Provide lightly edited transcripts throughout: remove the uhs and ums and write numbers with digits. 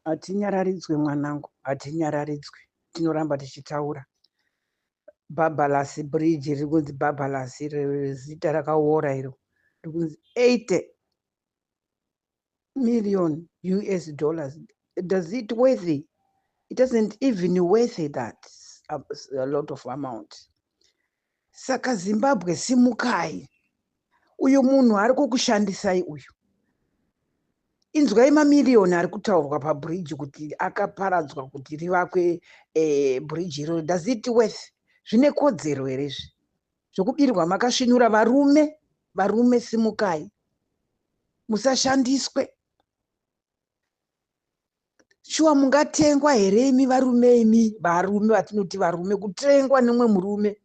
Hatinyararidzwe mwanangu, hatinyararidzwe. Tinoramba tichitaura. Babalasi bridge riri kunzi Babalasi, zita rakaora iro. Riri kunzi 80 million US dollars. Does it worth it? It doesn't even worth that a lot of amount. Saka Zimbabwe simukai. Uyu munhu ari kukushandisai uyu. Inzwai mamiliyoni ari kutaurwa pabridge kuti akaparadzwa kuti rivakwe bridge iro. Does it worth? Zvine kodzero here izvi? Zvokubirwa makasvinura varume simukai. Musashandiswe. Shuwa mungatengwa here imi varume imi, varume vatinoti varume, kutengwa nemwe murume.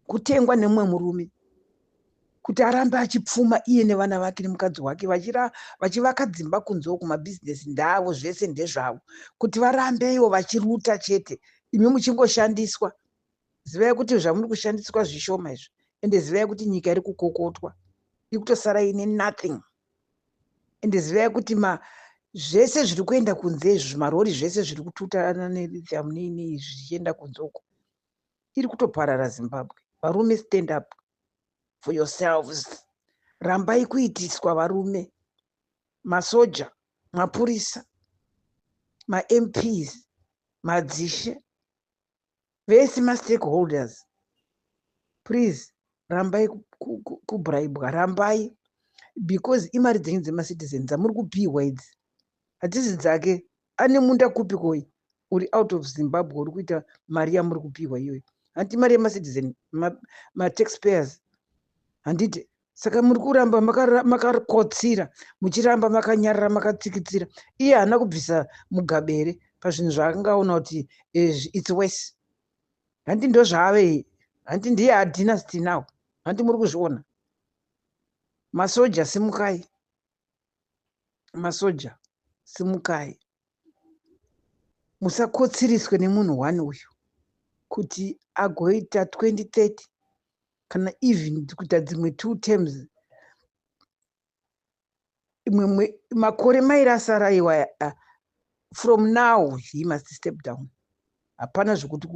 Kutengwa nemwe murume. Kuti arambe achipfuma iye nevana vake nemukadzi wake vachivaka dzimba kunzewo kumabhizinesi ndavo, zvese ndezvavo. Kuti varambewo vachiruta chete, imi muchingoshandiswa. Zivai kuti zvamuri kushandiswa zvishoma izvi. Ende zivai kuti nyika iri kukokotwa. Iri kutosara ine nothing. Ende zivai kuti zvese zviri kuenda kunze izvi, marori zvese zviri kututana nelithium nini zvichienda kunze uko. Iri kutoparara Zimbabwe. Varume, stand up for yourselves. Rambai kuitiswa varume, masoja, mapurisa, ma-MPs, madzishe, vese ma-stakeholders. Please, rambai kubraibwa, rambai. Because imari dzenyu dzema-citizens dzamuri kupiwa idzi. Hadzisi dzake, ane munda kupi koi. Uri out of Zimbabwe, uri kuita mari yamuri kupiwa iyoyo. Handi mari yema-citizen, ma-taxpayers. Handiti, saka muri kuramba makakotsira, muchiramba makanyarara makatsikitsira. Iye haana kubvisa mugabere pazvinhu zvakangaona kuti it's worse. Handi ndo zvaave, handi ndiye adynasty now. Handi muri kuzviona. Masoja simukai. Masoja simukai. Musakotsiriswe nemunhu wani uyu kuti agoita 2030 kana even kuita dzimwe 2 terms. Imwe makore mairi asara iwa. From now he must step down. Hapana zvokuti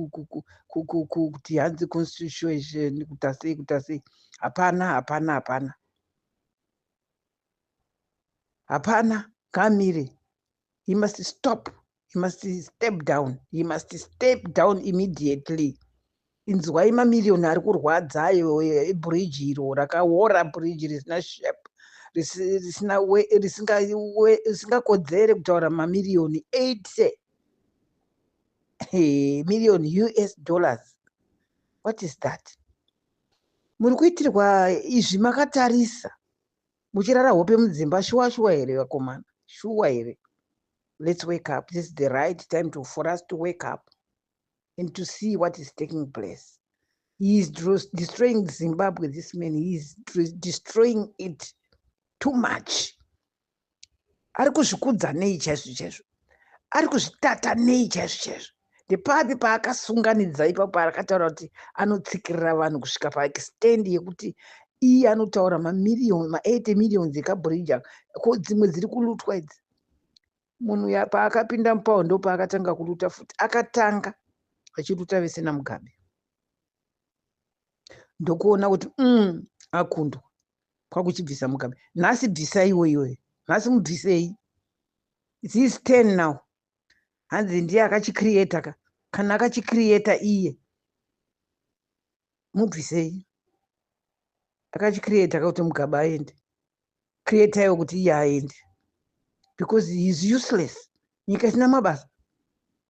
kuti hanzi constitution kutasei. Hapana. Hapana, kamire. He must stop. He must step down. He must step down immediately. Inzwai mamiliyoni ari kurwadza ayo bridge iro rakaora, bridge risina shape, risingakodzere kutaura mamiliyoni 80 million US dollars. What is that? Muri kuitirwa izvi makatarisa. Muchirara hope mudzimba, shuwa here vakomana. Shuwa here. Let's wake up. This is the right time for us to wake up and to see what is taking place. He is destroying Zimbabwe, this man. He is destroying it too much. Ari kuzvikudza nei chaizvo. Ari kuzvitata nei chaizvo. Ndepapi paakasunganidza ipapo akataura kuti anotsikirira vanhu kusvika paextend yekuti iye anotaura mamiliyoni, ma-80 millions ekabridge, ko dzimwe dziri kulutwa idzi. Munhu paakapinda mupawo ndo paakatanga kuluta futi. Akatanga achiruta vese namugabe. Ndokuona kuti akundwa kwakuchibvisa mugabe. Nhasi bvisaiwo iyoyo. Nhasi mubvisei. It's his turn now. Hanzi ndiye akachicreata. Kana akachicreata iye, mubvisei. Akachicreata kuti mugabe aende. Creataiwo kuti iye aende. Because he is useless. Nyika isina mabasa.